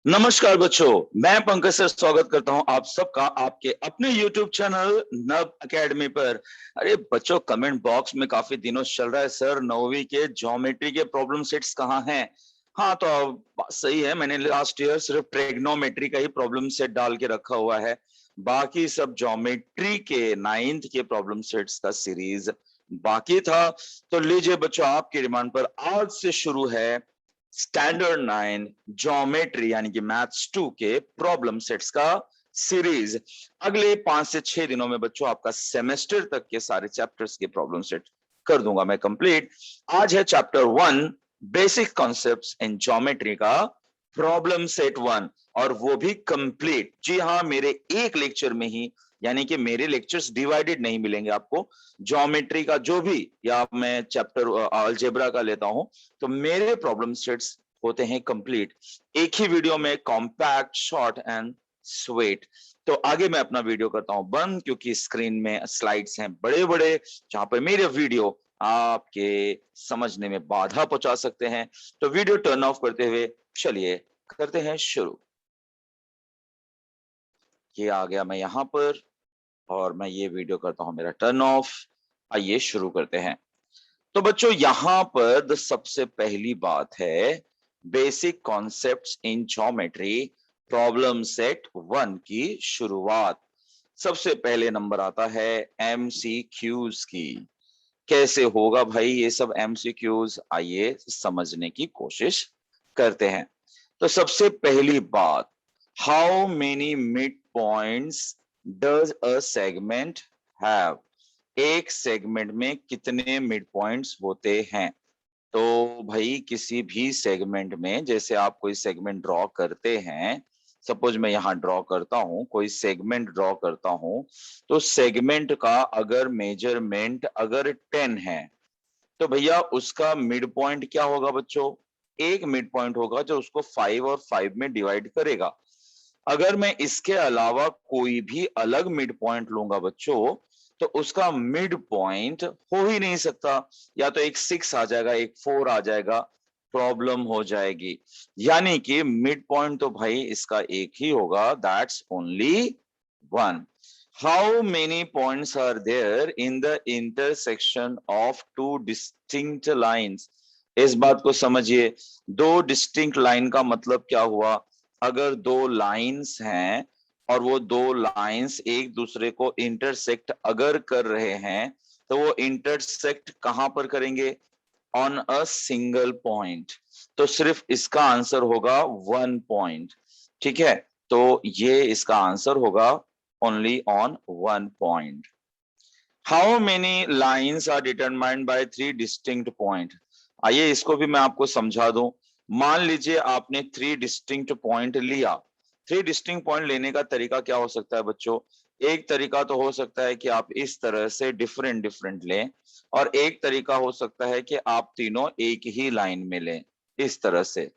नमस्कार बच्चों, मैं पंकज सर स्वागत करता हूं आप सबका आपके अपने YouTube चैनल नव एकेडमी पर। अरे बच्चों, कमेंट बॉक्स में काफी दिनों से चल रहा है सर नौवीं के ज्योमेट्री के प्रॉब्लम सेट्स कहाँ हैं। हाँ तो बात सही है, मैंने लास्ट ईयर सिर्फ ट्रिग्नोमेट्री का ही प्रॉब्लम सेट डाल के रखा हुआ है। बाकी सब ज्योमेट्री के 9th के प्रॉब्लम सेट्स का सीरीज बाकी था। तो लीजिए बच्चों, आपकी डिमांड पर आज से शुरू है स्टैंडर्ड 9 ज्योमेट्री यानी कि मैथ्स 2 के प्रॉब्लम सेट्स का सीरीज। अगले 5 से 6 दिनों में बच्चों आपका सेमेस्टर तक के सारे चैप्टर्स के प्रॉब्लम सेट कर दूंगा मैं कंप्लीट। आज है chapter 1 basic concepts in geometry का प्रॉब्लम सेट 1, और वो भी कंप्लीट। जी हाँ, मेरे एक लेक्चर में ही, यानी कि मेरे लेक्चर्स डिवाइडेड नहीं मिलेंगे आपको। ज्योमेट्री का जो भी, या मैं चैप्टर अलजेब्रा का लेता हूं, तो मेरे प्रॉब्लम सेट्स होते हैं कंप्लीट एक ही वीडियो में, कॉम्पैक्ट, शॉर्ट एंड स्वीट। तो आगे मैं अपना वीडियो करता हूं बंद, क्योंकि स्क्रीन में स्लाइड्स हैं बड़े बड़े, जहां पर मेरे वीडियो आपके समझने में बाधा पहुंचा सकते हैं। तो वीडियो टर्न ऑफ करते हुए चलिए करते हैं शुरू। ये आ गया मैं यहां पर, और मैं ये वीडियो करता हूं मेरा टर्न ऑफ। आइए शुरू करते हैं। तो बच्चों, यहां पर सबसे पहली बात है basic concepts in geometry problem set 1 की शुरुआत। सबसे पहले नंबर आता है एमसीक्यूज की। कैसे होगा भाई ये सब एमसीक्यूज, आइए समझने की कोशिश करते हैं। तो सबसे पहली बात, how many mid points does a segment have? एक सेगमेंट में कितने मिड पॉइंट्स होते हैं? तो भाई किसी भी सेगमेंट में, जैसे आप कोई सेगमेंट ड्रॉ करते हैं, सपोज मैं यहां ड्रॉ करता हूं, कोई सेगमेंट ड्रॉ करता हूं, तो सेगमेंट का अगर मेजरमेंट अगर 10 है, तो भैया उसका मिड पॉइंट क्या होगा बच्चों? एक मिड पॉइंट होगा जो उसको 5 और 5 में डिवाइड करेगा। अगर मैं इसके अलावा कोई भी अलग मिड पॉइंट लूंगा बच्चों, तो उसका मिड पॉइंट हो ही नहीं सकता। या तो एक 6 आ जाएगा, एक 4 आ जाएगा, प्रॉब्लम हो जाएगी। यानी कि मिड पॉइंट तो भाई इसका एक ही होगा, that's only 1। How many points are there in the intersection of two distinct lines? इस बात को समझिए, दो डिस्टिंक्ट लाइन का मतलब क्या हुआ? अगर दो लाइंस हैं और वो दो लाइंस एक दूसरे को इंटरसेक्ट अगर कर रहे हैं, तो वो इंटरसेक्ट कहां पर करेंगे? On a single point. तो सिर्फ इसका आंसर होगा 1 पॉइंट। ठीक है, तो ये इसका आंसर होगा only on 1 point. How many lines are determined by 3 distinct point? आइए इसको भी मैं आपको समझा दूं। मान लीजिए आपने 3 डिस्टिंक्ट पॉइंट लिया। 3 डिस्टिंक्ट पॉइंट लेने का तरीका क्या हो सकता है बच्चों? एक तरीका तो हो सकता है कि आप इस तरह से डिफरेंट डिफरेंट लें, और एक तरीका हो सकता है कि आप तीनों एक ही लाइन में लें, इस तरह से।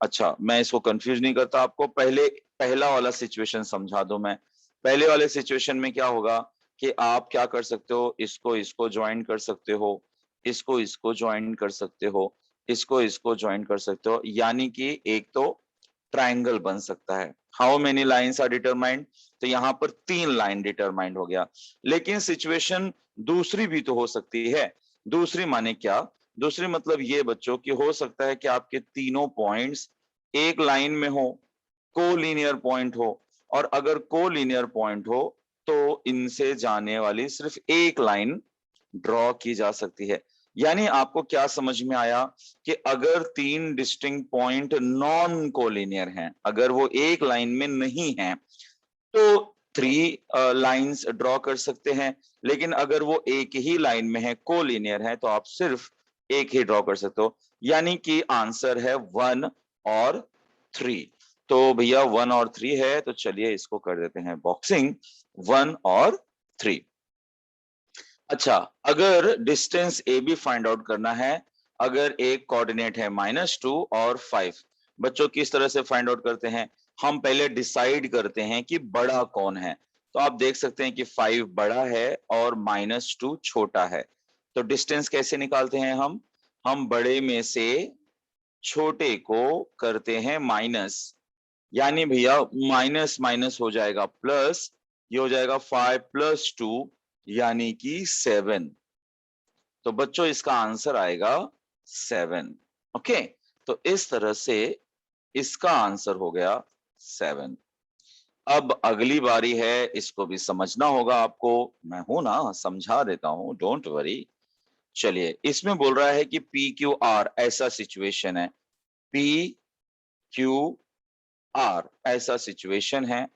अच्छा, मैं इसको कंफ्यूज नहीं करता आपको, पहले पहला वाला सिचुएशन समझा दूं मैं। पहले वाले सिचुएशन में क्या होगा कि आप क्या कर सकते हो, इसको इसको ज्वाइन कर सकते हो, इसको इसको ज्वाइन कर सकते हो, इसको इसको ज्वाइन कर सकते हो, यानी कि एक तो ट्रायंगल बन सकता है। How many lines are determined? तो यहां पर 3 लाइन डिटरमाइंड हो गया। लेकिन सिचुएशन दूसरी भी तो हो सकती है। दूसरी माने क्या? दूसरी मतलब ये बच्चों कि हो सकता है कि आपके तीनों पॉइंट्स एक लाइन में हो, कोलिनियर पॉइंट हो, और अगर कोलिनियर पॉइंट हो तो इनसे जाने वाली सिर्फ एक लाइन ड्रॉ की जा सकती है। यानी आपको क्या समझ में आया कि अगर 3 डिस्टिंक्ट पॉइंट नॉन कोलिनियर हैं, अगर वो एक लाइन में नहीं है, तो 3 लाइंस ड्रॉ कर सकते हैं। लेकिन अगर वो एक ही लाइन में है, कोलिनियर है, तो आप सिर्फ एक ही ड्रॉ कर सकते हो। यानी कि आंसर है 1 और 3। तो भैया 1 और 3 है, तो चलिए इसको कर देते हैं बॉक्सिंग, 1 और 3। अच्छा, अगर distance A B find out करना है, अगर एक कोऑर्डिनेट है -2 और 5, बच्चों किस तरह से फाइंड आउट करते हैं? हम पहले डिसाइड करते हैं कि बड़ा कौन है। तो आप देख सकते हैं कि 5 बड़ा है और -2 छोटा है। तो डिस्टेंस कैसे निकालते हैं हम? बड़े में से छोटे को करते हैं माइनस, यानी भैया माइनस माइनस हो जाएगा प्लस, ये हो जाएगा 5 + 2 यानी कि 7। तो बच्चों इसका आंसर आएगा 7। ओके, तो इस तरह से इसका आंसर हो गया 7। अब अगली बारी है, इसको भी समझना होगा आपको, मैं हूं ना, समझा देता हूं, डोंट वरी। चलिए, इसमें बोल रहा है कि पी क्यू आर ऐसा सिचुएशन है, पी क्यू आर ऐसा सिचुएशन है।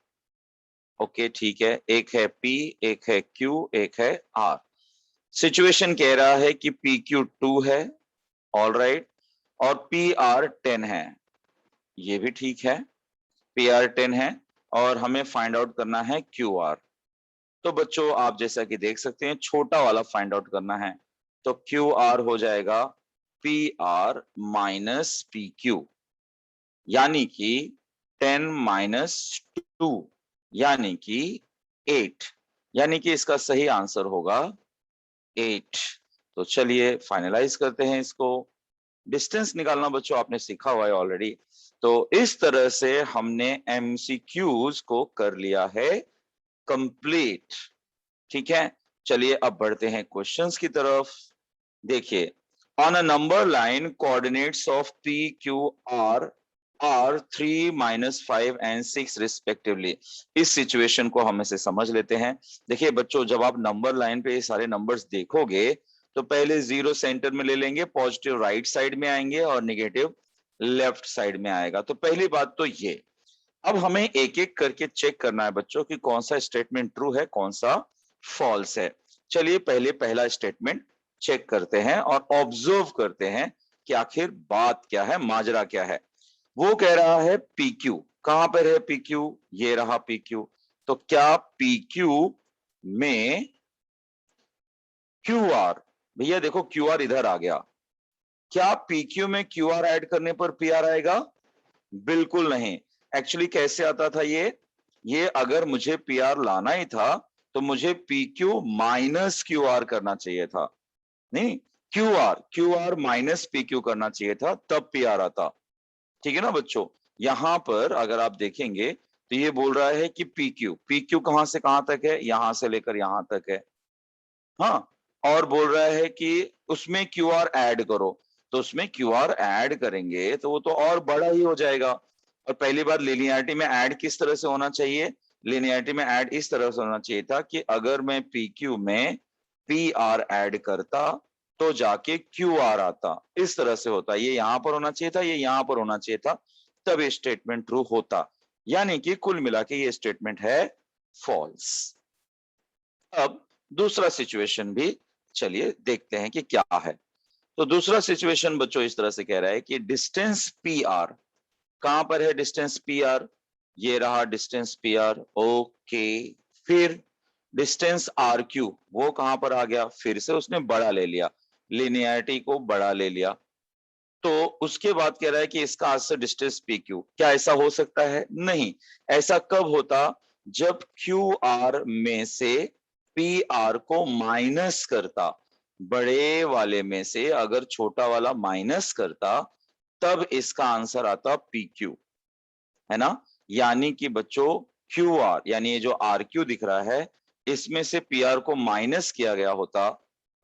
ओके ठीक है, एक है पी, एक है क्यू, एक है आर। सिचुएशन कह रहा है कि पी क्यू 2 है, ऑल राइट, और पी आर 10 है, ये भी ठीक है, पी आर 10 है, और हमें फाइंड आउट करना है क्यू आर। तो बच्चों आप जैसा कि देख सकते हैं, छोटा वाला फाइंड आउट करना है, तो क्यू आर हो जाएगा P R minus P Q, यानी कि 10 - 2 यानी कि 8, यानी कि इसका सही आंसर होगा 8। तो चलिए फाइनलाइज करते हैं इसको। डिस्टेंस निकालना बच्चों आपने सीखा हुआ है ऑलरेडी। तो इस तरह से हमने एमसीक्यूज को कर लिया है कंप्लीट। ठीक है, चलिए अब बढ़ते हैं क्वेश्चंस की तरफ। देखिए, on a number line coordinates of P Q R are 3 - 5 and 6 respectively. इस सिचुएशन को हम इसे समझ लेते हैं। देखिए बच्चों, जब आप नंबर लाइन पे ये सारे नंबर्स देखोगे तो पहले 0 सेंटर में ले लेंगे, पॉजिटिव राइट साइड में आएंगे और नेगेटिव लेफ्ट साइड में आएगा। तो पहली बात तो ये। अब हमें एक एक करके चेक करना है बच्चों कि कौन सा स्टेटमेंट ट्रू है, कौन सा फॉल्स है। चलिए पहले पहला स्टेटमेंट चेक करते हैं और ऑब्जर्व करते हैं कि आखिर बात क्या है, माजरा क्या है। वो कह रहा है PQ, कहां पर है PQ, ये रहा PQ। तो क्या PQ में QR, भैया देखो QR इधर आ गया, क्या PQ में QR ऐड करने पर PR आएगा? बिल्कुल नहीं। एक्चुअली कैसे आता था ये अगर मुझे PR लाना ही था तो मुझे PQ माइनस QR करना चाहिए था, नहीं, QR माइनस PQ करना चाहिए था, तब PR आता। ठीक है ना बच्चों, यहां पर अगर आप देखेंगे तो ये बोल रहा है कि PQ कहां से कहां तक है, यहां से लेकर यहां तक है। हाँ, और बोल रहा है कि उसमें QR ऐड करो, तो उसमें QR ऐड करेंगे तो वो तो और बड़ा ही हो जाएगा। और पहली बार लिनियरिटी में ऐड किस तरह से होना चाहिए, लिनियरिटी में ऐड इस तरह से होना चाहिए था कि अगर मैं PQ में PR ऐड करता तो जाके QR आता, इस तरह से होता। ये यहां पर होना चाहिए था, ये यहां पर होना चाहिए था, तब ये स्टेटमेंट ट्रू होता। यानी कि कुल मिला के ये स्टेटमेंट है फॉल्स। अब दूसरा सिचुएशन भी चलिए देखते हैं कि क्या है। तो दूसरा सिचुएशन बच्चों इस तरह से कह रहा है कि डिस्टेंस पी आर, कहां पर है डिस्टेंस पी आर, ये रहा डिस्टेंस पी आर। ओके, फिर डिस्टेंस आर क्यू, वो कहां पर आ गया, फिर से उसने बड़ा ले लिया, लिनियरिटी को बड़ा ले लिया। तो उसके बाद कह रहा है कि इसका आंसर डिस्टेंस पी क्यू, क्या ऐसा हो सकता है? नहीं। ऐसा कब होता, जब क्यू आर में से पी आर को माइनस करता, बड़े वाले में से अगर छोटा वाला माइनस करता तब इसका आंसर आता पी क्यू, है ना। यानी कि बच्चों क्यू आर, यानी ये जो आर क्यू दिख रहा है, इसमें से पी आर को माइनस किया गया होता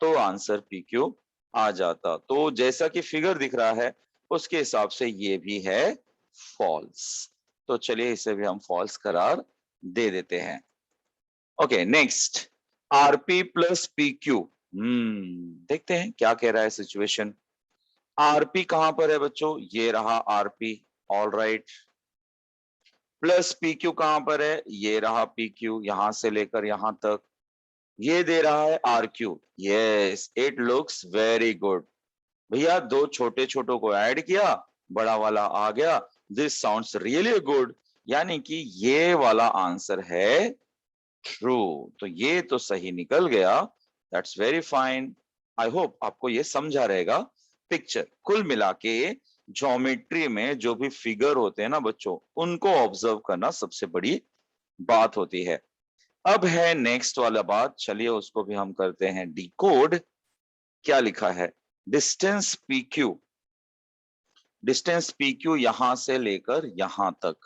तो आंसर पी क्यू आ जाता। तो जैसा कि फिगर दिख रहा है उसके हिसाब से ये भी है फॉल्स। तो चलिए इसे भी हम फॉल्स करार दे देते हैं। Okay next, RP plus P Q. देखते हैं क्या कह रहा है सिचुएशन। आरपी कहां पर है बच्चों, ये रहा RP, all right, plus PQ कहां पर है, ये रहा PQ, यहां से लेकर यहां तक, ये दे रहा है RQ। Yes, it looks very good. भैया दो छोटे छोटों को ऐड किया, बड़ा वाला आ गया, दिस साउंड्स रियली गुड, यानी कि ये वाला आंसर है ट्रू। तो ये तो सही निकल गया, that's very fine. I hope आपको ये समझा रहेगा पिक्चर। कुल मिला के ज्योमेट्री में जो भी फिगर होते हैं ना बच्चों, उनको ऑब्जर्व करना सबसे बड़ी बात होती है। अब है नेक्स्ट वाला बात, चलिए उसको भी हम करते हैं डिकोड। क्या लिखा है, distance PQ, distance P Q यहां से लेकर यहां तक,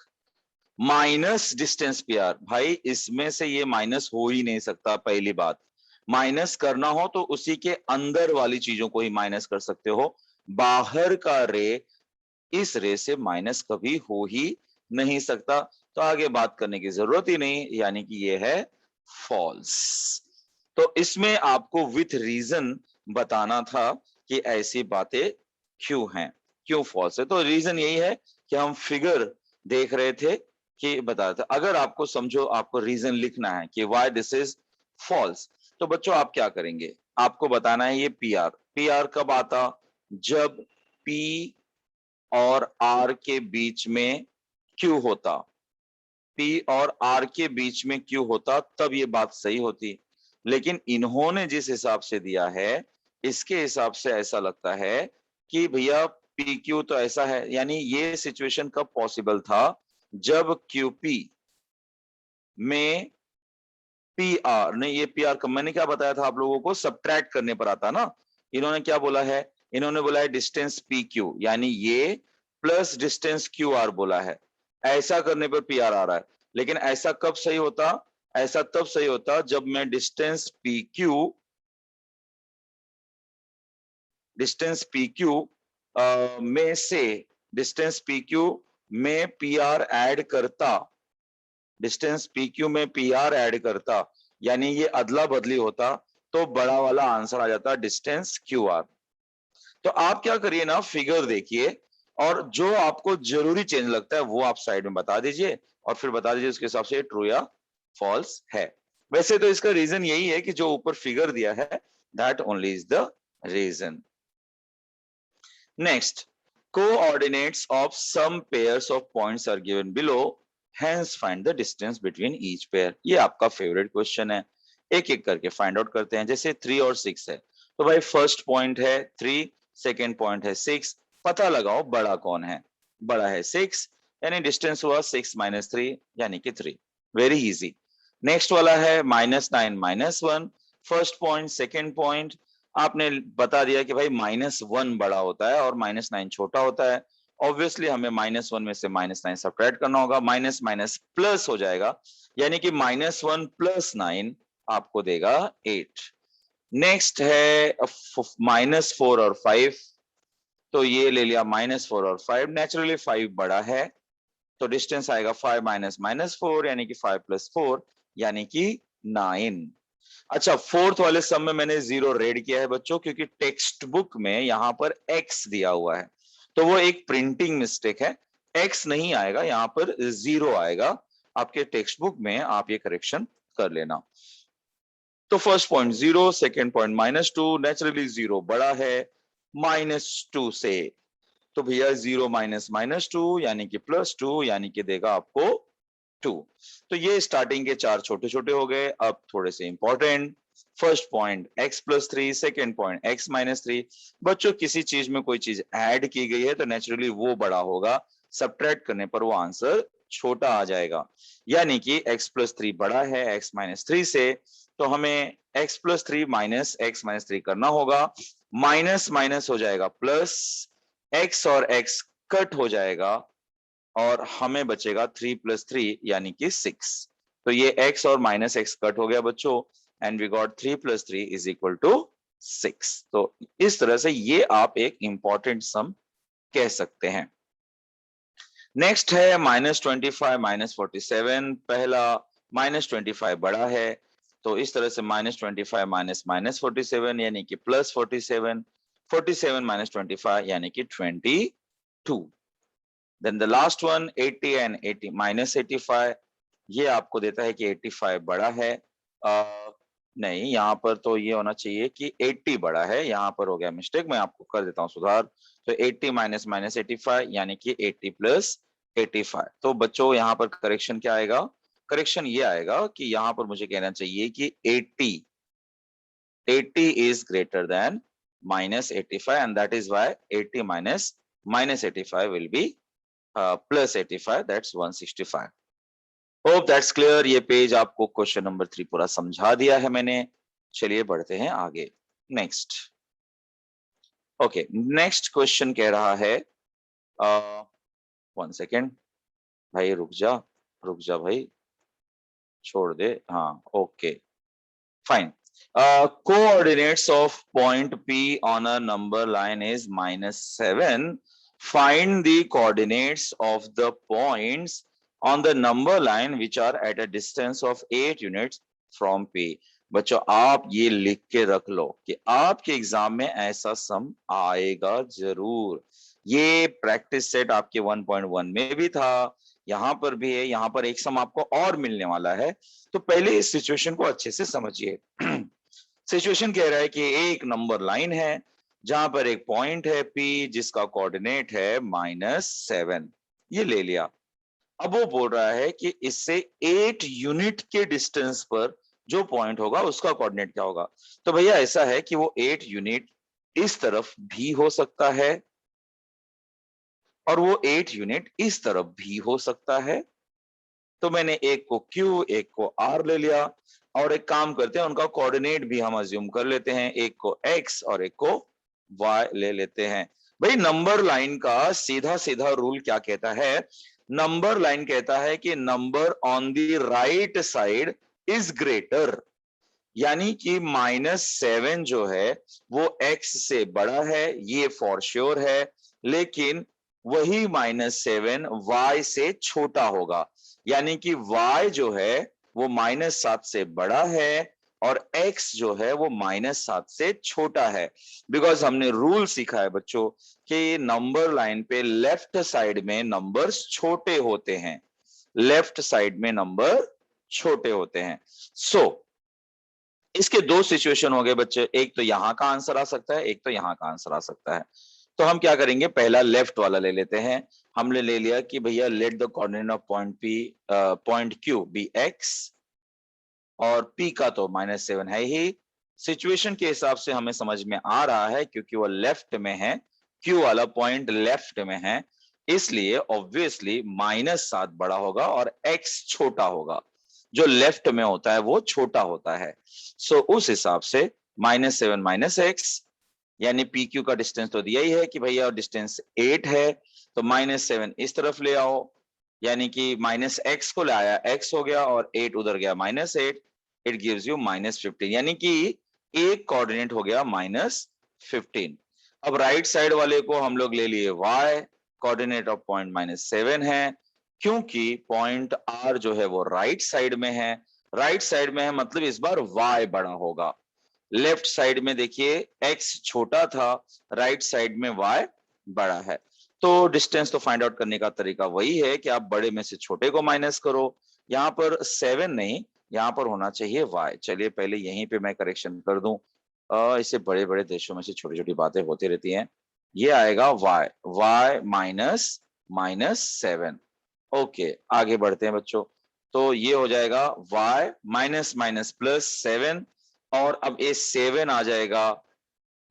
माइनस डिस्टेंस पी आर। भाई इसमें से ये माइनस हो ही नहीं सकता। पहली बात, माइनस करना हो तो उसी के अंदर वाली चीजों को ही माइनस कर सकते हो, बाहर का रे इस रे से माइनस कभी हो ही नहीं सकता। तो आगे बात करने की जरूरत ही नहीं, यानी कि ये है फॉल्स। तो इसमें आपको विथ रीजन बताना था कि ऐसी बातें क्यों हैं, क्यों फॉल्स है। तो रीजन यही है कि हम फिगर देख रहे थे कि बता रहे थे। अगर आपको समझो, आपको रीजन लिखना है कि व्हाई दिस इज फॉल्स, तो बच्चों आप क्या करेंगे, आपको बताना है ये पी आर। पी आर कब आता, जब पी और आर के बीच में क्यू होता, पी और आर के बीच में क्यू होता, तब ये बात सही होती। लेकिन इन्होंने जिस हिसाब से दिया है, इसके हिसाब से ऐसा लगता है कि भैया पी क्यू तो ऐसा है, यानी ये सिचुएशन कब पॉसिबल था, जब क्यूपी में पी आर नहीं, ये पी आर का मैंने क्या बताया था आप लोगों को, सब्ट्रैक्ट करने पर आता ना। इन्होंने क्या बोला है, इन्होंने बोला है डिस्टेंस पी क्यू, यानी ये प्लस डिस्टेंस क्यू आर बोला है। ऐसा करने पर पी आर आ रहा है। लेकिन ऐसा कब सही होता, ऐसा तब सही होता जब मैं distance P Q, distance P Q में से डिस्टेंस पी क्यू में पी आर ऐड करता, डिस्टेंस पी क्यू में पी आर ऐड करता, यानी ये अदला बदली होता, तो बड़ा वाला आंसर आ जाता डिस्टेंस क्यू आर। तो आप क्या करिए ना, फिगर देखिए और जो आपको जरूरी चेंज लगता है वो आप साइड में बता दीजिए और फिर बता दीजिए उसके हिसाब से ट्रू या फॉल्स है। वैसे तो इसका रीजन यही है कि जो ऊपर फिगर दिया है, that only is the reason. Next, coordinates of some pairs of points are given below, hence find the distance between each pair। ये आपका फेवरेट क्वेश्चन है, एक एक करके फाइंड आउट करते हैं। जैसे 3 और 6 है, तो भाई फर्स्ट पॉइंट है 3, सेकेंड पॉइंट है 6, पता लगाओ बड़ा कौन है, बड़ा है 6, यानी डिस्टेंस हुआ 6 - 3 यानी कि 3। Very easy. नेक्स्ट वाला है -9 - 1, फर्स्ट पॉइंट सेकेंड पॉइंट, आपने बता दिया कि भाई -1 बड़ा होता है और -9 छोटा होता है। ऑब्वियसली हमें -1 में से -9 सब्ट्रैक्ट करना होगा, माइनस माइनस प्लस हो जाएगा, यानी कि -1 + 9 आपको देगा 8। नेक्स्ट है -4 और 5, तो ये ले लिया -4 और 5, नेचुरली 5 बड़ा है, तो डिस्टेंस आएगा 5 - -4 यानी कि 5 + 4 यानी कि 9। अच्छा, फोर्थ वाले सम में मैंने 0 रेड किया है बच्चों, क्योंकि टेक्स्ट बुक में यहाँ पर x दिया हुआ है, तो वो एक प्रिंटिंग मिस्टेक है, x नहीं आएगा, यहाँ पर 0 आएगा। आपके टेक्स्ट बुक में आप ये करेक्शन कर लेना। तो first point 0, second point -2, naturally 0 बड़ा है -2 से, तो भैया 0 - -2 यानी कि +2 यानी कि देगा आपको 2। तो ये स्टार्टिंग के 4 छोटे छोटे हो गए। अब थोड़े से important, first point x + 3, second point x - 3। बच्चों किसी चीज में कोई चीज ऐड की गई है तो नेचुरली वो बड़ा होगा, सब्ट्रैक्ट करने पर वो आंसर छोटा आ जाएगा, यानी कि x + 3 बड़ा है x - 3 से, तो हमें x + 3 - x - 3 करना होगा, माइनस माइनस हो जाएगा प्लस, x और x कट हो जाएगा और हमें बचेगा 3 + 3 यानी कि 6। तो ये x और -x कट हो गया बच्चों, एंड वी गॉट 3 + 3 = 6। तो इस तरह से ये आप एक इंपॉर्टेंट सम कह सकते हैं। नेक्स्ट है -25 - 47, पहला -25 बड़ा है, तो इस तरह से -25 - -47 यानी कि +47, 47 - 25 यानी कि 22। Then the last one 80 and 80 -85, ये आपको देता है कि 85 बड़ा है। नहीं, यहाँ पर तो ये होना चाहिए कि 80 बड़ा है, यहाँ पर हो गया मिस्टेक, मैं आपको कर देता हूँ सुधार। तो 80 - -85 यानी कि 80 + 85। तो बच्चों यहाँ पर करेक्शन क्या आएगा, करेक्शन ये आएगा कि यहाँ पर मुझे कहना चाहिए कि 80 is greater than -85 and that is why 80 - -85 will be +85, that's 165। Hope that's clear. ये पेज आपको क्वेश्चन नंबर 3 पूरा समझा दिया है मैंने। चलिए बढ़ते हैं आगे। नेक्स्ट, ओके, नेक्स्ट क्वेश्चन कह रहा है 1 सेकेंड भाई, रुक जा भाई, छोड़ दे, हाँ okay fine. Coordinates of point P on a number line is -7. Find the coordinates of the points on the number line which are at a distance of 8 units from P. बच्चों आप ये लिख के रख लो कि आपके एग्जाम में ऐसा सम आएगा जरूर। ये प्रैक्टिस सेट आपके 1.1 में भी था, यहां पर भी है, यहां पर एक सम आपको और मिलने वाला है। तो पहले इस सिचुएशन को अच्छे से समझिए। सिचुएशन कह रहा है कि एक नंबर लाइन है जहां पर एक पॉइंट है P जिसका कोऑर्डिनेट है -7, ये ले लिया। अब वो बोल रहा है कि इससे 8 यूनिट के डिस्टेंस पर जो पॉइंट होगा उसका कोऑर्डिनेट क्या होगा। तो भैया ऐसा है कि वो 8 यूनिट इस तरफ भी हो सकता है और वो 8 यूनिट इस तरफ भी हो सकता है। तो मैंने एक को Q एक को R ले लिया और एक काम करते हैं, उनका कोऑर्डिनेट भी हम अज्यूम कर लेते हैं, एक को X और एक को Y ले लेते हैं। भाई नंबर लाइन का सीधा सीधा रूल क्या कहता है, नंबर लाइन कहता है कि number on the right side is greater, यानी कि -7 जो है वो X से बड़ा है, ये फॉर श्योर है, लेकिन वही -7 Y से छोटा होगा, यानी कि Y जो है वो -7 से बड़ा है और X जो है वो -7 से छोटा है। बिकॉज हमने रूल सीखा है बच्चों कि नंबर लाइन पे लेफ्ट साइड में नंबर्स छोटे होते हैं, लेफ्ट साइड में नंबर छोटे होते हैं। सो इसके दो सिचुएशन हो गए बच्चे, एक तो यहां का आंसर आ सकता है, एक तो यहां का आंसर आ सकता है। तो हम क्या करेंगे, पहला लेफ्ट वाला ले लेते हैं। हमने ले लिया कि भैया let the coordinate of point Q be X, और P का तो -7 है ही। सिचुएशन के हिसाब से हमें समझ में आ रहा है क्योंकि वो लेफ्ट में है, Q वाला पॉइंट लेफ्ट में है, इसलिए ऑब्वियसली -7 बड़ा होगा और X छोटा होगा। जो लेफ्ट में होता है वो छोटा होता है। सो उस हिसाब से -7 -X, यानी PQ का डिस्टेंस तो दिया ही है कि भैया डिस्टेंस 8 है, तो -7 इस तरफ ले आओ, यानी कि -X को लाया X हो गया और 8 उधर गया -8, इट गिव्स यू -15, यानी कि एक कोऑर्डिनेट हो गया -15। अब राइट साइड वाले को हम लोग ले लिए Y, कोऑर्डिनेट ऑफ पॉइंट -7 है, क्योंकि पॉइंट R जो है वो राइट साइड में है, राइट साइड में है मतलब इस बार Y बड़ा होगा। लेफ्ट साइड में देखिए X छोटा था, राइट साइड में Y बड़ा है। तो डिस्टेंस तो फाइंड आउट करने का तरीका वही है कि आप बड़े में से छोटे को माइनस करो। यहाँ पर 7 नहीं, यहाँ पर होना चाहिए Y। चलिए पहले यहीं पे मैं करेक्शन कर दूं, इससे बड़े बड़े देशों में से छोटी छोटी बातें होती रहती हैं। ये आएगा Y -7। ओके आगे बढ़ते हैं बच्चों। तो ये हो जाएगा Y -+7, और अब ये 7 आ जाएगा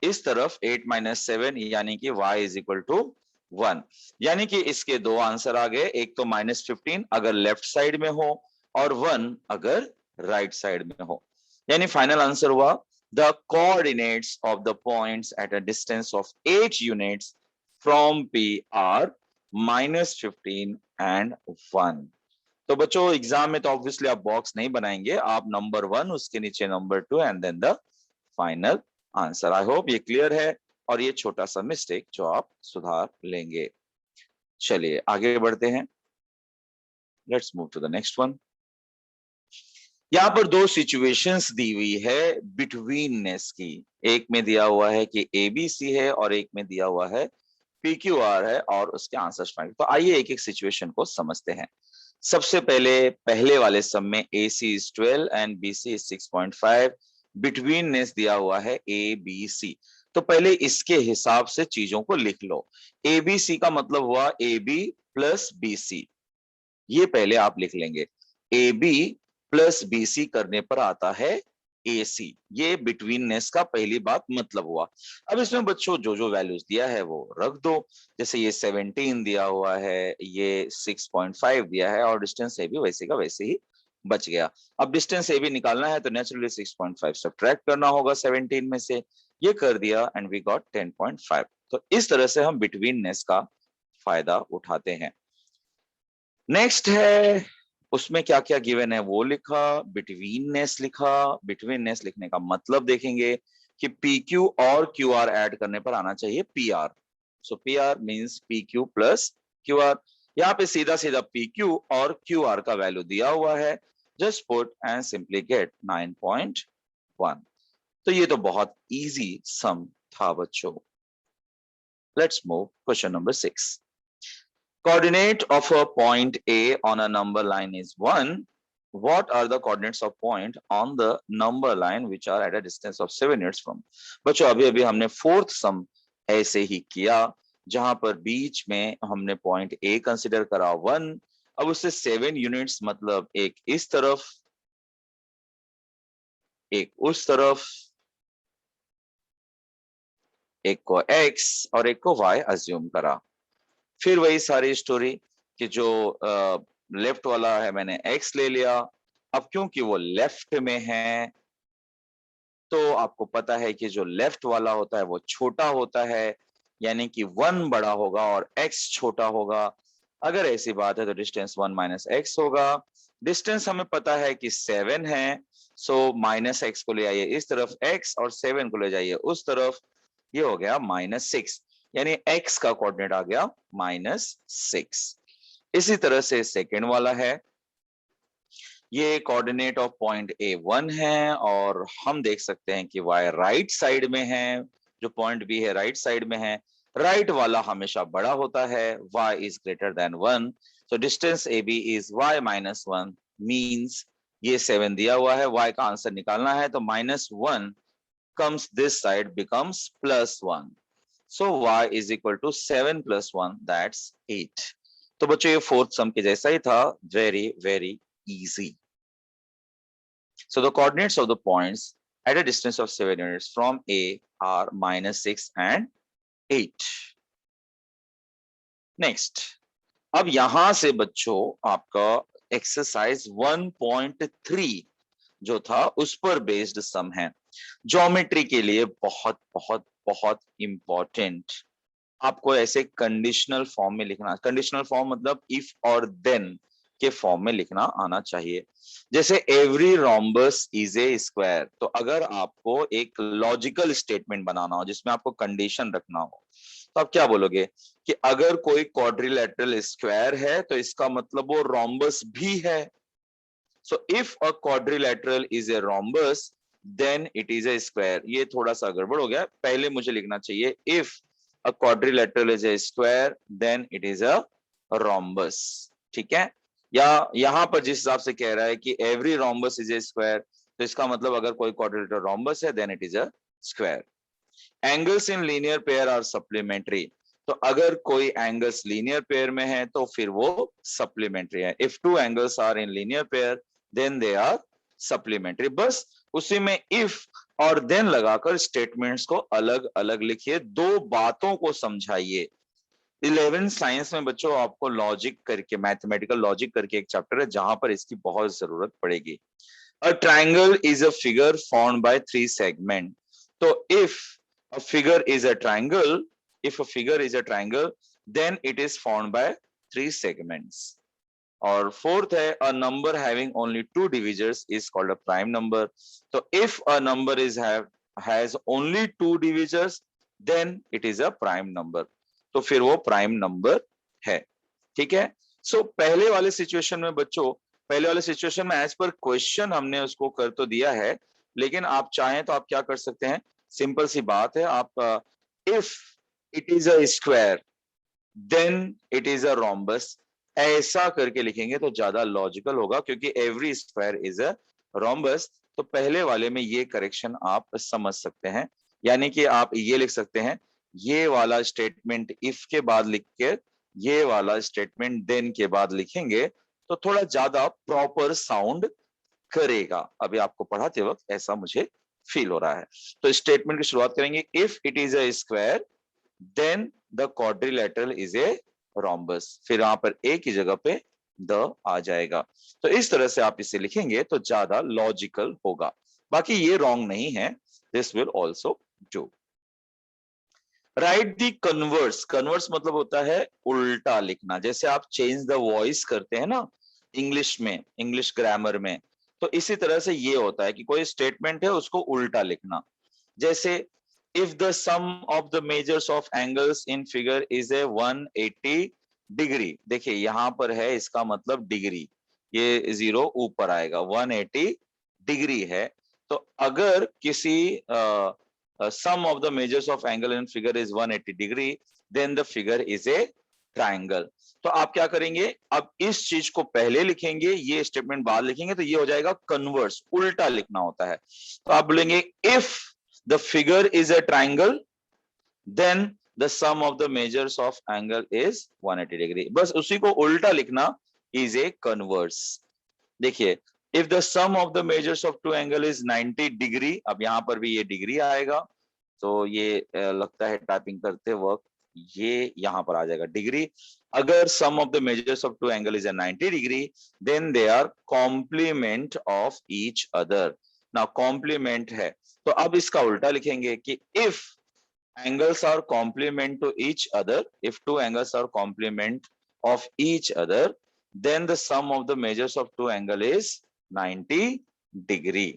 इस तरफ 8 - 7, यानी कि Y = 1। यानी कि इसके दो आंसर आ गए, एक तो -15 अगर लेफ्ट साइड में हो और 1 अगर राइट साइड में हो। यानी फाइनल आंसर हुआ the coordinates of the points at a distance of 8 units from P are -15 and 1। तो बच्चों एग्जाम में तो ऑब्वियसली आप बॉक्स नहीं बनाएंगे, आप नंबर 1 उसके नीचे number 2 and then the final answer. I hope ये क्लियर है और ये छोटा सा मिस्टेक जो आप सुधार लेंगे। चलिए आगे बढ़ते हैं, let's move to the next one. यहां पर दो सिचुएशंस दी हुई है बिटवीननेस की, एक में दिया हुआ है कि ABC है और एक में दिया हुआ है PQR है और उसके आंसर्स फाइंड। तो आइए एक एक सिचुएशन को समझते हैं। सबसे पहले वाले सम में AC is 12 and BC is 6.5, betweenness दिया हुआ है ABC। तो पहले इसके हिसाब से चीजों को लिख लो। ABC का मतलब हुआ AB प्लस BC, ये पहले आप लिख लेंगे। AB प्लस BC करने पर आता है AC, ये बिटवीननेस का पहली बात मतलब हुआ। अब इसमें बच्चों जो जो वैल्यूज दिया है वो रख दो, जैसे ये 17 दिया हुआ है, ये 6.5 दिया है और डिस्टेंस AB वैसे का वैसे ही बच गया। अब डिस्टेंस AB निकालना है तो नेचुरली 6.5 सब्ट्रैक्ट करना होगा 17 में से, ये कर दिया एंड वी गॉट 10.5। तो इस तरह से हम बिटवीननेस का फायदा उठाते हैं। नेक्स्ट है, उसमें क्या क्या गिवन है वो लिखा, बिटवीननेस लिखा। बिटवीननेस लिखने का मतलब देखेंगे कि पी क्यू और क्यू आर एड करने पर आना चाहिए P R. So P R means P Q plus Q R. यहाँ पे सीधा सीधा पी क्यू और क्यू आर का वैल्यू दिया हुआ है, just put and simply get 9.1। तो ये तो बहुत इजी सम था बच्चों। Let's move question number 6। Coordinate of a point A on a number line is 1. What are the coordinates of point on the number line which are at a distance of 7 units from? बच्चों अभी अभी हमने fourth सम ऐसे ही किया, जहां पर बीच में हमने पॉइंट A कंसिडर करा 1। अब उससे 7 यूनिट्स, मतलब एक इस तरफ एक उस तरफ, एक को X और एक को Y अज्यूम करा। फिर वही सारी स्टोरी कि जो लेफ्ट वाला है मैंने x ले लिया। अब क्योंकि वो लेफ्ट में है तो आपको पता है कि जो लेफ्ट वाला होता है वो छोटा होता है, यानी कि 1 बड़ा होगा और x छोटा होगा। अगर ऐसी बात है तो डिस्टेंस 1 माइनस एक्स होगा। डिस्टेंस हमें पता है कि 7 है, सो माइनस एक्स को ले आइए इस तरफ x और 7 को ले जाइए उस तरफ, ये हो गया -6, यानी x का कोऑर्डिनेट आ गया -6। इसी तरह से सेकेंड वाला है, ये कोऑर्डिनेट ऑफ पॉइंट A1 है और हम देख सकते हैं कि y राइट साइड में है, जो पॉइंट B है राइट साइड में है। राइट वाला हमेशा बड़ा होता है, y is greater than 1, so distance AB is y -1 means ये 7 दिया हुआ है, y का आंसर निकालना है तो -1 comes this side becomes +1, so y is equal to 7 + 1, that's 8। तो बच्चों ये फोर्थ सम के जैसा ही था, very very easy। So the coordinates of the points at a distance of 7 units from A are -6 and 8। Next, अब यहां से बच्चों आपका एक्सरसाइज 1.3 जो था उस पर बेस्ड सम है, ज्योमेट्री के लिए बहुत बहुत बहुत इंपॉर्टेंट। आपको ऐसे कंडीशनल फॉर्म में लिखना, कंडीशनल फॉर्म मतलब इफ और देन के फॉर्म में लिखना आना चाहिए। जैसे every rhombus is a square, तो अगर आपको एक लॉजिकल स्टेटमेंट बनाना हो जिसमें आपको कंडीशन रखना हो तो आप क्या बोलोगे कि अगर कोई क्वाड्रिलेटरल स्क्वायर है तो इसका मतलब वो रोम्बस भी है। So if a quadrilateral is a rhombus then it is a square. ये थोड़ा सा गड़बड़ हो गया, पहले मुझे लिखना चाहिए if a quadrilateral is a square then it is a rhombus, ठीक है। या यहां पर जिस हिसाब से कह रहा है कि every rhombus is a square, तो इसका मतलब अगर कोई quadrilateral rhombus है then it is a square। angles in linear pair are supplementary, तो अगर कोई एंगल्स लीनियर पेयर में है तो फिर वो सप्लीमेंट्री है। If two angles are in linear pair then they are supplementary. बस उसी में इफ और देन लगाकर स्टेटमेंट्स को अलग अलग लिखिए, दो बातों को समझाइए। 11th साइंस में बच्चों आपको लॉजिक करके, मैथमेटिकल लॉजिक करके एक चैप्टर है जहां पर इसकी बहुत जरूरत पड़ेगी। A triangle is a figure formed by 3 segment, तो if a figure is a triangle, if a figure is a triangle then it is formed by 3 segments। और फोर्थ है, a number having only 2 divisors is called a prime number, तो if a number is has only 2 divisors then it is a prime number, तो फिर वो prime number है, ठीक है। सो पहले वाले सिचुएशन में बच्चों, पहले वाले सिचुएशन में एज पर क्वेश्चन हमने उसको कर तो दिया है, लेकिन आप चाहें तो आप क्या कर सकते हैं, सिंपल सी बात है, आप if it is a square then it is a rhombus ऐसा करके लिखेंगे तो ज्यादा लॉजिकल होगा, क्योंकि every square is a rhombus. तो पहले वाले में ये करेक्शन आप समझ सकते हैं, यानी कि आप ये लिख सकते हैं, ये वाला स्टेटमेंट इफ के बाद लिख के ये वाला स्टेटमेंट देन के बाद लिखेंगे तो थोड़ा ज्यादा प्रॉपर साउंड करेगा। अभी आपको पढ़ाते वक्त ऐसा मुझे फील हो रहा है। तो स्टेटमेंट की शुरुआत करेंगे, if it is a square then the quadrilateral is a rhombus, फिर यहां पर ए की जगह पे द आ जाएगा। तो इस तरह से आप इसे लिखेंगे तो ज्यादा लॉजिकल होगा, बाकी ये रॉन्ग नहीं है, this will also do. Right the converse, converse मतलब होता है उल्टा लिखना। जैसे आप चेंज द वॉइस करते हैं ना इंग्लिश में, इंग्लिश ग्रामर में, तो इसी तरह से ये होता है कि कोई स्टेटमेंट है उसको उल्टा लिखना। जैसे if the sum of the measures of angles in figure is a 180 degree, देखिए यहां पर है, इसका मतलब डिग्री, ये जीरो ऊपर आएगा, 180 डिग्री है। तो अगर किसी sum of the measures of angle in figure is 180 degree, then the figure is a triangle। तो आप क्या करेंगे, अब इस चीज को पहले लिखेंगे, ये स्टेटमेंट बाद लिखेंगे, तो ये हो जाएगा कन्वर्स, उल्टा लिखना होता है। तो आप बोलेंगे if the figure is a triangle then the sum of the measures of angle is 180 degree, बस उसी को उल्टा लिखना इज ए कन्वर्स। देखिए if the sum of the measures of two angle is 90 degree, अब यहां पर भी ये डिग्री आएगा, तो ये लगता है टाइपिंग करते वक्त ये यहां पर आ जाएगा डिग्री। अगर sum of the measures of two angle is 90 degree then they are complement of each other. ना कॉम्प्लीमेंट है तो अब इसका उल्टा लिखेंगे कि if angles are complement to each other, if two angles are complement of each other, then the sum of the measures of two angle is 90 degree।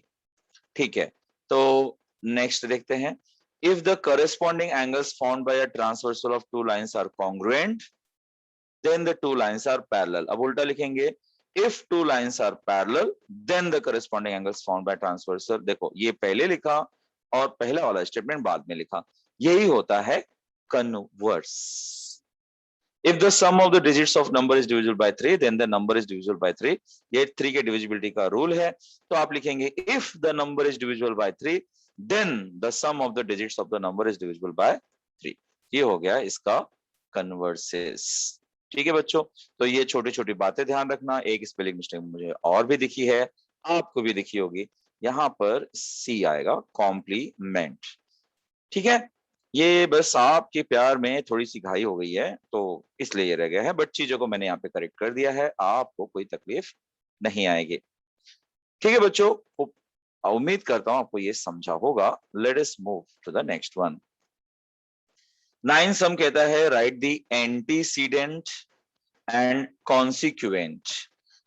ठीक है, तो नेक्स्ट देखते हैं, if the corresponding angles found by a transversal of two lines are congruent, then the two lines are parallel। अब उल्टा लिखेंगे, if two lines are parallel, then the corresponding angles found by transversal। देखो ये पहले लिखा और पहला वाला स्टेटमेंट बाद में लिखा, यही होता है converse. If the sum of the digits of number is divisible by 3, then the number is divisible by 3। ये 3 के डिविजिबिलिटी का रूल है, तो आप लिखेंगे if the number is divisible by 3, then the sum of the digits of the number is divisible by 3। ये हो गया इसका कन्वर्सेस। ठीक है बच्चों, तो ये छोटी छोटी बातें ध्यान रखना। एक स्पेलिंग मिस्टेक मुझे और भी दिखी है, आपको भी दिखी होगी, यहाँ पर सी आएगा, कॉम्प्लीमेंट। ठीक है, ये बस आपके प्यार में थोड़ी सी घाई हो गई है तो इसलिए ये रह गया है, बट चीजों को मैंने यहाँ पे करेक्ट कर दिया है, आपको कोई तकलीफ नहीं आएगी। ठीक है बच्चों, उम्मीद करता हूं आपको ये समझा होगा। Let us move to the next one. 9 sum कहता है write the antecedent and consequent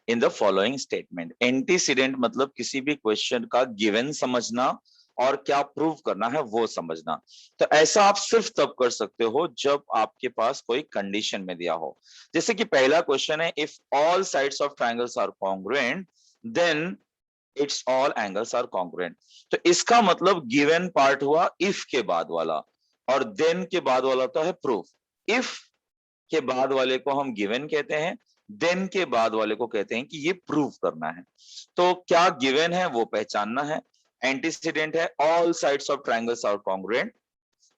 in the following statement. Antecedent मतलब किसी भी क्वेश्चन का गिवन समझना और क्या प्रूव करना है वो समझना। तो ऐसा आप सिर्फ तब कर सकते हो जब आपके पास कोई कंडीशन में दिया हो। जैसे कि पहला क्वेश्चन है, if all sides of triangles are congruent then its all angles are congruent. तो इसका मतलब गिवन पार्ट हुआ इफ के बाद वाला, और देन के बाद वाला तो है प्रूफ। इफ के बाद वाले को हम गिवन कहते हैं, देन के बाद वाले को कहते हैं कि ये प्रूव करना है। तो क्या गिवन है वो पहचानना है, एंटीसीडेंट है all sides of triangles are congruent,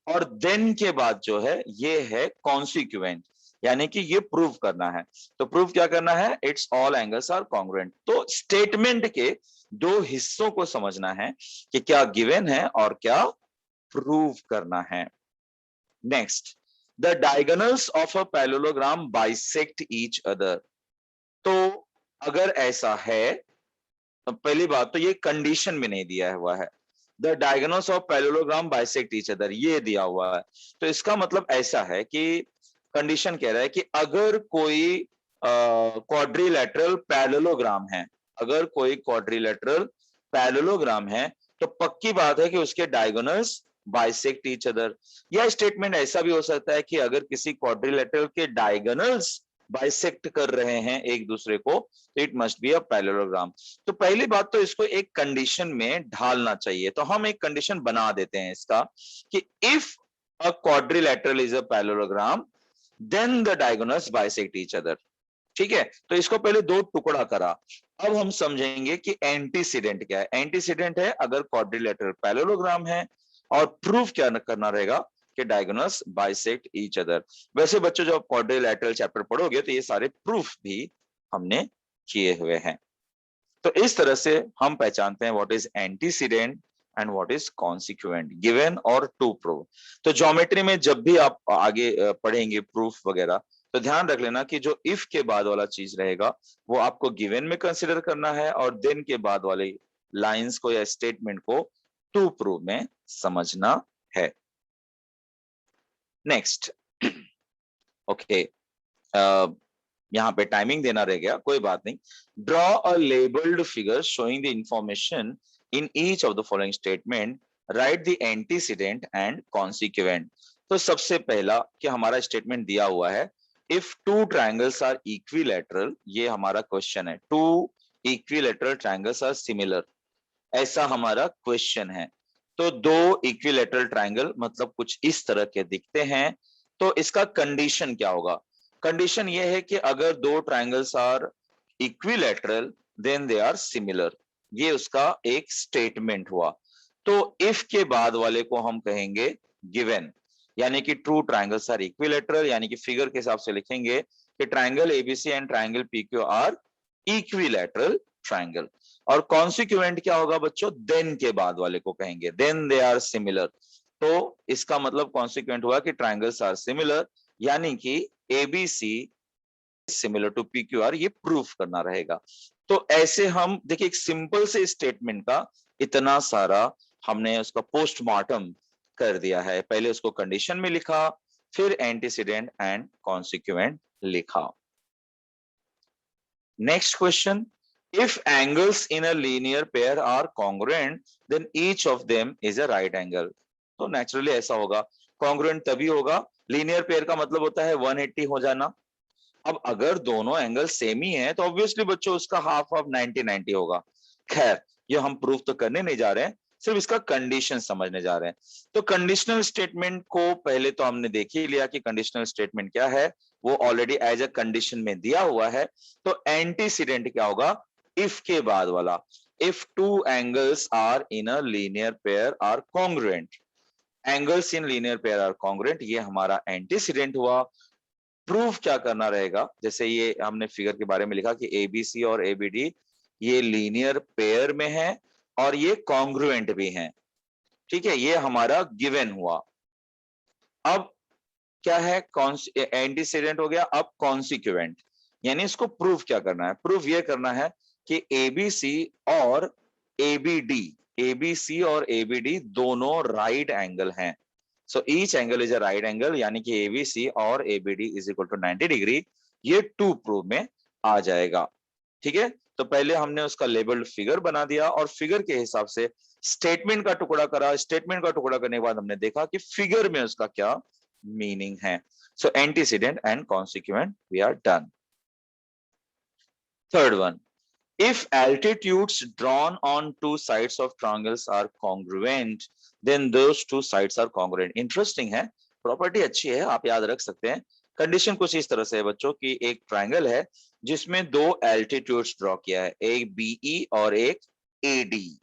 और देन के बाद जो है ये है कॉन्सिक्वेंट, यानी कि ये प्रूव करना है। तो प्रूव क्या करना है, its all angles are congruent. तो स्टेटमेंट के दो हिस्सों को समझना है कि क्या गिवन है और क्या प्रूव करना है। Next, the diagonals of a parallelogram bisect each other. तो अगर ऐसा है, तो पहली बात तो ये कंडीशन में नहीं दिया हुआ है, the diagonals of parallelogram bisect each other ये दिया हुआ है। तो इसका मतलब ऐसा है कि कंडीशन कह रहा है कि अगर कोई क्वाड्रिलेटरल पैरेललोग्राम है, अगर कोई क्वाड्रिलेटरल पैरेललोग्राम है, तो पक्की बात है कि उसके डायगोनल्स बाइसेक्ट ईच अदर। या स्टेटमेंट ऐसा भी हो सकता है कि अगर किसी क्वाड्रिलेटरल के डायगोनल्स बाइसेक्ट कर रहे हैं एक दूसरे को, तो it must be a parallelogram. तो पहली बात तो इसको एक कंडीशन में ढालना चाहिए, तो हम एक कंडीशन बना देते हैं इसका कि if a quadrilateral is a parallelogram then the diagonals bisect each other. ठीक है, तो इसको पहले दो टुकड़ा करा। अब हम समझेंगे कि एंटीसीडेंट क्या है। एंटीसीडेंट है अगर क्वाड्रिलेटरल पैरेललोग्राम है, और प्रूफ क्या करना रहेगा कि डायगोनल्स बाइसेक्ट ईच अदर। वैसे बच्चों जब क्वाड्रिलेटरल चैप्टर पढ़ोगे तो ये सारे प्रूफ भी हमने किए हुए हैं। तो इस तरह से हम पहचानते हैं what is antecedent and what is consequent, given और टू प्रूव। तो ज्योमेट्री में जब भी आप आगे पढ़ेंगे प्रूफ वगैरह, तो ध्यान रख लेना कि जो इफ के बाद वाला चीज रहेगा वो आपको गिवन में कंसिडर करना है, और देन के बाद वाले लाइंस को या स्टेटमेंट को टू प्रूव में समझना है। नेक्स्ट ओके, यहाँ पे टाइमिंग देना रह गया, कोई बात नहीं। Draw a labelled figure showing the information in each of the following statement, write the antecedent and consequent. तो सबसे पहला कि हमारा स्टेटमेंट दिया हुआ है, if two triangles are equilateral, ये हमारा क्वेश्चन है, two equilateral triangles are similar, ऐसा हमारा क्वेश्चन है। तो दो इक्विलैटरल ट्रायंगल मतलब कुछ इस तरह के दिखते हैं, तो इसका कंडीशन क्या होगा? कंडीशन ये है कि अगर दो triangles are equilateral then they are similar, ये उसका एक स्टेटमेंट हुआ। तो इफ के बाद वाले को हम कहेंगे गिवन, यानी कि ट्रू ट्रायंगल्स आर इक्विलैटरल, यानी कि फिगर के हिसाब से लिखेंगे कि triangle ABC and triangle PQ R equilateral triangle. और कॉन्सिक्वेंट क्या होगा बच्चों? देन के बाद वाले को कहेंगे देन दे आर सिमिलर। तो इसका मतलब कॉन्सिक्वेंट हुआ कि ट्रायंगल्स आर सिमिलर, यानी कि एबीसी सिमिलर टू पीक्यूआर, ये प्रूफ करना रहेगा। तो ऐसे हम देखिए, एक सिंपल से स्टेटमेंट का इतना सारा हमने उसका पोस्टमार्टम कर दिया है। पहले उसको कंडीशन में लिखा, फिर एंटीसीडेंट एंड कॉन्सिक्वेंट लिखा। Next question, if angles in a linear pair are congruent then each of them is a right angle। तो नेचुरली ऐसा होगा, कॉन्ग्रुएंट तभी होगा, लीनियर पेयर का मतलब होता है 180 हो जाना। अब अगर दोनों एंगल सेम ही है तो ऑब्वियसली बच्चों उसका हाफ ऑफ 90-90 होगा। खैर, ये हम प्रूफ तो करने नहीं जा रहे हैं, सिर्फ इसका कंडीशन समझने जा रहे हैं। तो कंडीशनल स्टेटमेंट को पहले तो हमने देख ही लिया कि कंडीशनल स्टेटमेंट क्या है, वो ऑलरेडी एज अ कंडीशन में दिया हुआ है। तो एंटीसीडेंट क्या होगा? इफ के बाद वाला, if two angles are in a linear pair are congruent, angles in linear pair are congruent, ये हमारा एंटीसीडेंट हुआ। प्रूफ क्या करना रहेगा? जैसे ये हमने फिगर के बारे में लिखा कि एबीसी और एबीडी ये लीनियर पेयर में है और ये कॉन्ग्रुएंट भी हैं, ठीक है, ये हमारा गिवन हुआ। अब क्या है? एंटीसीडेंट हो गया, अब कॉन्सिक्वेंट, यानी इसको प्रूफ क्या करना है? प्रूफ ये करना है कि एबीसी और एबीडी, एबीसी और एबीडी दोनों राइट एंगल हैं। So each angle is a right angle, यानी कि एबीसी और ABD is equal to 90 degree, ये टू प्रूफ में आ जाएगा। ठीक है, तो पहले हमने उसका लेबल्ड फिगर बना दिया और फिगर के हिसाब से स्टेटमेंट का टुकड़ा करा। स्टेटमेंट का टुकड़ा करने के बाद हमने देखा कि फिगर में उसका क्या मीनिंग है। So antecedent and consequent we are done. Third one, if altitudes drawn on two sides of triangles are congruent then those two sides are congruent। Interesting है, प्रॉपर्टी अच्छी है, आप याद रख सकते हैं। कंडीशन कुछ इस तरह से है बच्चों कि एक ट्रायंगल है जिसमें दो एल्टीट्यूड्स ड्रॉ किया है, एक बीई और एक एडी।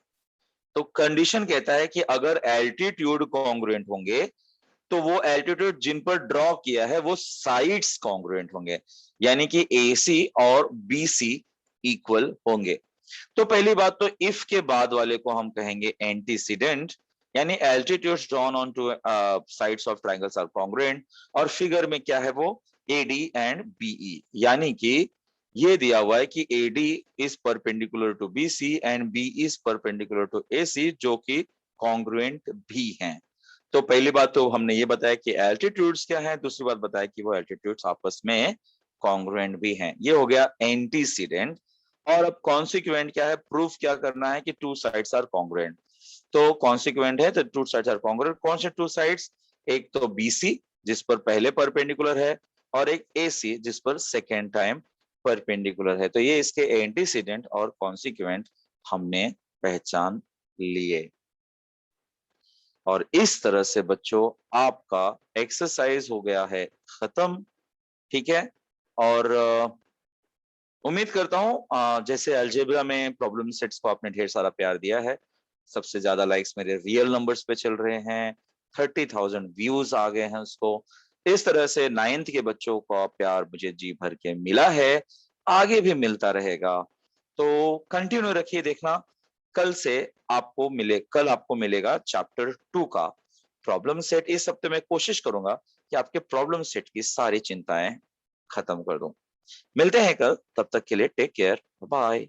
तो कंडीशन कहता है कि अगर एल्टीट्यूड कॉन्ग्रुएंट होंगे तो वो एल्टीट्यूड जिन पर ड्रॉ किया है वो साइड्स कॉन्ग्रुएंट होंगे, यानी कि एसी और बीसी इक्वल होंगे। तो पहली बात तो इफ के बाद वाले को हम कहेंगे एंटीसीडेंट, यानी altitudes drawn on two sides of triangles are congruent. और फिगर में क्या है वो? एडी एंड बीई, यानी कि ये दिया हुआ है कि AD is perpendicular to BC and B is perpendicular to AC, जो कि कॉन्ग्रुएंट भी हैं। तो पहली बात तो हमने ये बताया कि एल्टीट्यूड्स क्या है, दूसरी बात बताया कि वो एल्टीट्यूड्स आपस में कॉन्ग्रुएंट भी हैं। ये हो गया एंटीसीडेंट। और अब कॉन्सिक्वेंट क्या है? प्रूफ क्या करना है कि टू साइड्स आर कॉन्ग्रुएंट। तो कॉन्सिक्वेंट है तो टू साइड्स आर कॉन्ग्रुएंट। कौन से टू साइड्स? एक तो बीसी जिस पर पहले परपेंडिकुलर है और एक एसी जिस पर सेकेंड टाइम परपेंडिकुलर है। तो ये इसके एंटीसीडेंट और कॉन्सिक्वेंट हमने पहचान लिए। और इस तरह से बच्चों आपका एक्सरसाइज हो गया है खत्म। ठीक है, और उम्मीद करता हूं जैसे अलजेब्रा में प्रॉब्लम सेट्स को आपने ढेर सारा प्यार दिया है। सबसे ज्यादा लाइक्स मेरे रियल नंबर्स पे चल रहे हैं, 30,000 व्यूज आ गए हैं उसको। इस तरह से 9th के बच्चों का प्यार मुझे जी भर के मिला है, आगे भी मिलता रहेगा। तो कंटिन्यू रखिए देखना। कल आपको मिलेगा चैप्टर 2 का प्रॉब्लम सेट। इस हफ्ते मैं कोशिश करूंगा कि आपके प्रॉब्लम सेट की सारी चिंताएं खत्म कर दूं। मिलते हैं कल, तब तक के लिए टेक केयर, बाय।